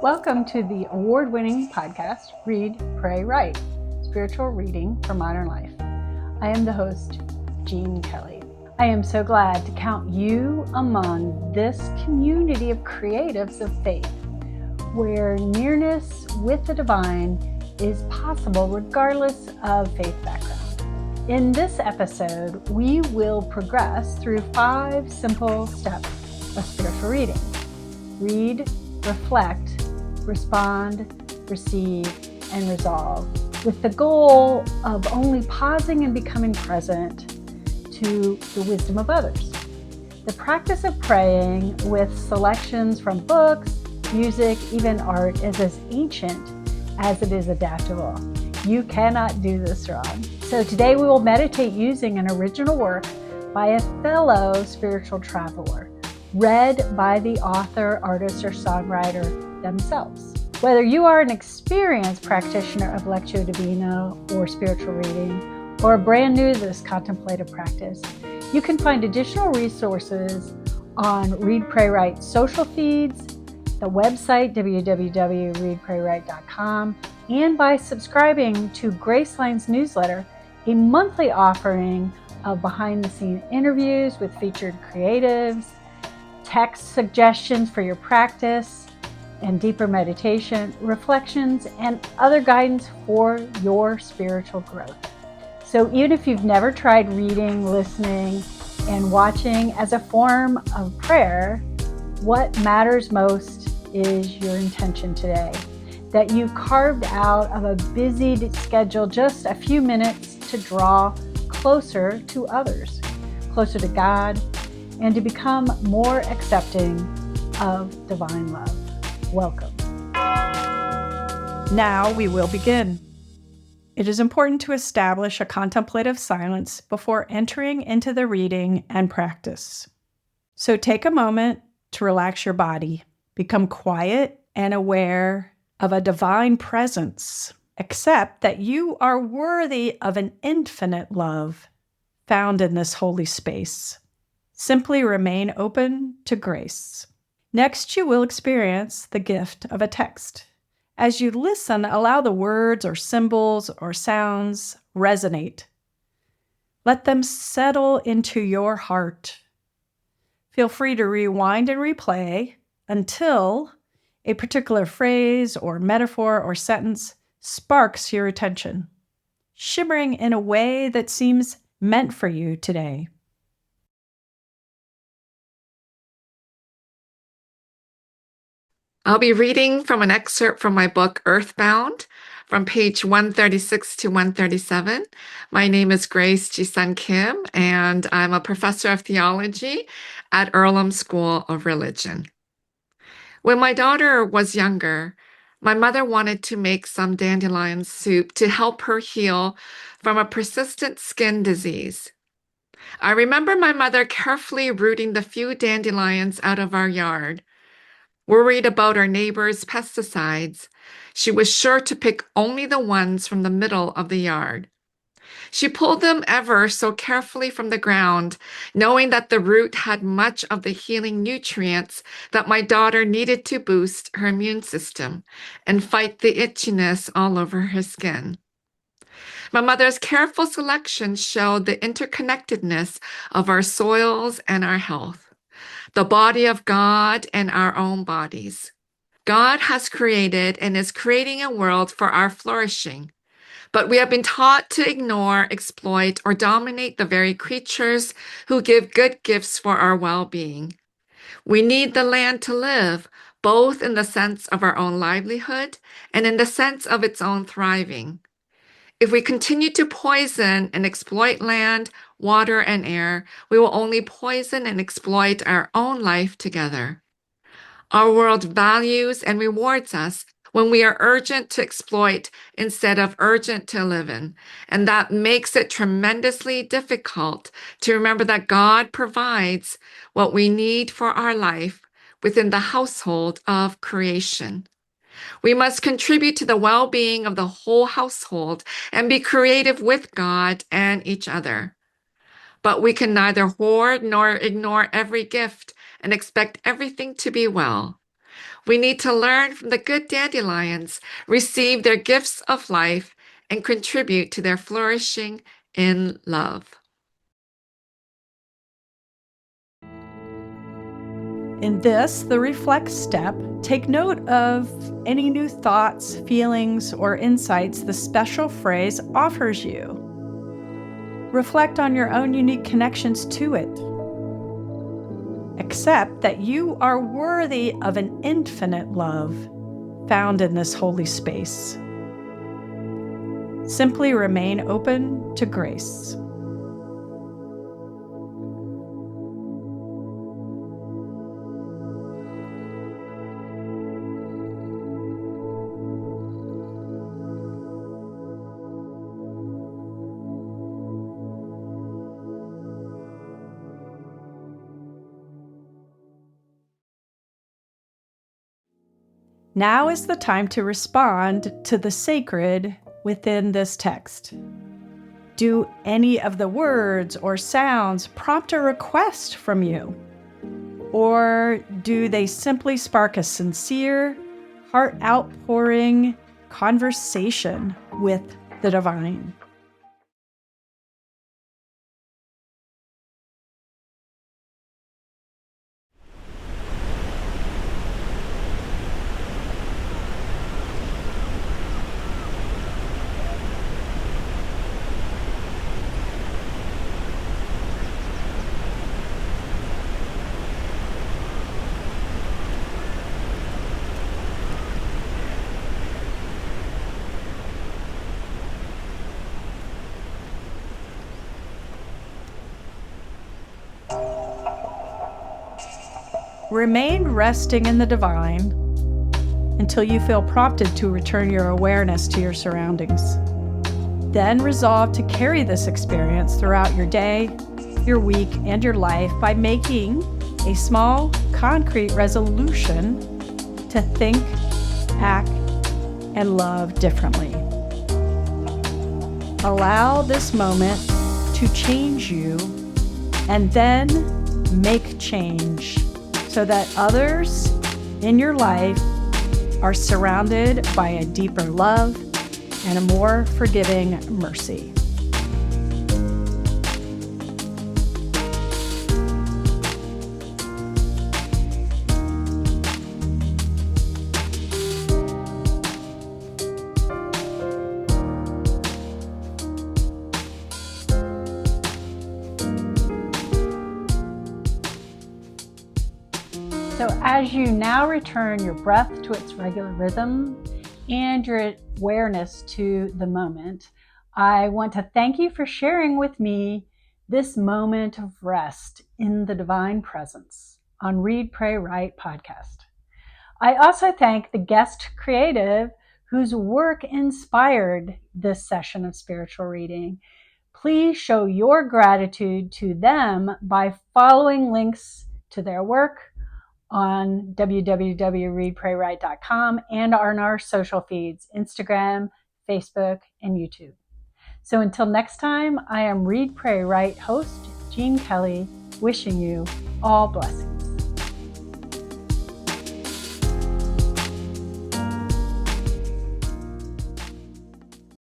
Welcome to the award-winning podcast, Read, Pray, Write, Spiritual Reading for Modern Life. I am the host, Jean Kelly. I am so glad to count you among this community of creatives of faith, where nearness with the divine is possible regardless of faith background. In this episode, we will progress through 5 simple steps of spiritual reading. Read, reflect, respond, receive, and resolve, with the goal of only pausing and becoming present to the wisdom of others. The practice of praying with selections from books, music, even art is as ancient as it is adaptable. You cannot do this wrong. So today we will meditate using an original work by a fellow spiritual traveler, read by the author, artist, or songwriter themselves. Whether you are an experienced practitioner of Lectio Divina or spiritual reading, or brand new to this contemplative practice, you can find additional resources on Read, Pray, Write social feeds, the website www.readpraywrite.com, and by subscribing to Graceline's newsletter, a monthly offering of behind-the-scenes interviews with featured creatives, text suggestions for your practice and deeper meditation, reflections, and other guidance for your spiritual growth. So even if you've never tried reading, listening, and watching as a form of prayer, what matters most is your intention today. That you carved out of a busy schedule just a few minutes to draw closer to others, closer to God, and to become more accepting of divine love. Welcome. Now we will begin. It is important to establish a contemplative silence before entering into the reading and practice. So take a moment to relax your body, become quiet and aware of a divine presence. Accept that you are worthy of an infinite love found in this holy space. Simply remain open to grace. Next, you will experience the gift of a text. As you listen, allow the words or symbols or sounds resonate. Let them settle into your heart. Feel free to rewind and replay until a particular phrase or metaphor or sentence sparks your attention, shimmering in a way that seems meant for you today. I'll be reading from an excerpt from my book, Earthbound, from page 136 to 137. My name is Grace Ji-Sun Kim, and I'm a professor of theology at Earlham School of Religion. When my daughter was younger, my mother wanted to make some dandelion soup to help her heal from a persistent skin disease. I remember my mother carefully rooting the few dandelions out of our yard. Worried about our neighbors' pesticides, she was sure to pick only the ones from the middle of the yard. She pulled them ever so carefully from the ground, knowing that the root had much of the healing nutrients that my daughter needed to boost her immune system and fight the itchiness all over her skin. My mother's careful selection showed the interconnectedness of our soils and our health, the body of God and our own bodies. God has created and is creating a world for our flourishing, but we have been taught to ignore, exploit, or dominate the very creatures who give good gifts for our well-being. We need the land to live, both in the sense of our own livelihood and in the sense of its own thriving. If we continue to poison and exploit land, water, and air, we will only poison and exploit our own life together. Our world values and rewards us when we are urgent to exploit instead of urgent to live in, and that makes it tremendously difficult to remember that God provides what we need for our life within the household of creation. We must contribute to the well-being of the whole household and be creative with God and each other. But we can neither hoard nor ignore every gift and expect everything to be well. We need to learn from the good dandelions, receive their gifts of life, and contribute to their flourishing in love. In this, the reflect step, take note of any new thoughts, feelings, or insights the special phrase offers you. Reflect on your own unique connections to it. Accept that you are worthy of an infinite love found in this holy space. Simply remain open to grace. Now is the time to respond to the sacred within this text. Do any of the words or sounds prompt a request from you? Or do they simply spark a sincere, heart outpouring conversation with the divine? Remain resting in the divine until you feel prompted to return your awareness to your surroundings. Then resolve to carry this experience throughout your day, your week, and your life by making a small, concrete resolution to think, act, and love differently. Allow this moment to change you and then make change so that others in your life are surrounded by a deeper love and a more forgiving mercy. So as you now return your breath to its regular rhythm and your awareness to the moment, I want to thank you for sharing with me this moment of rest in the divine presence on Read, Pray, Write podcast. I also thank the guest creative whose work inspired this session of spiritual reading. Please show your gratitude to them by following links to their work on www.readpraywrite.com and on our social feeds, Instagram, Facebook, and YouTube. So until next time, I am Read, Pray, Write host, Jean Kelly, wishing you all blessings.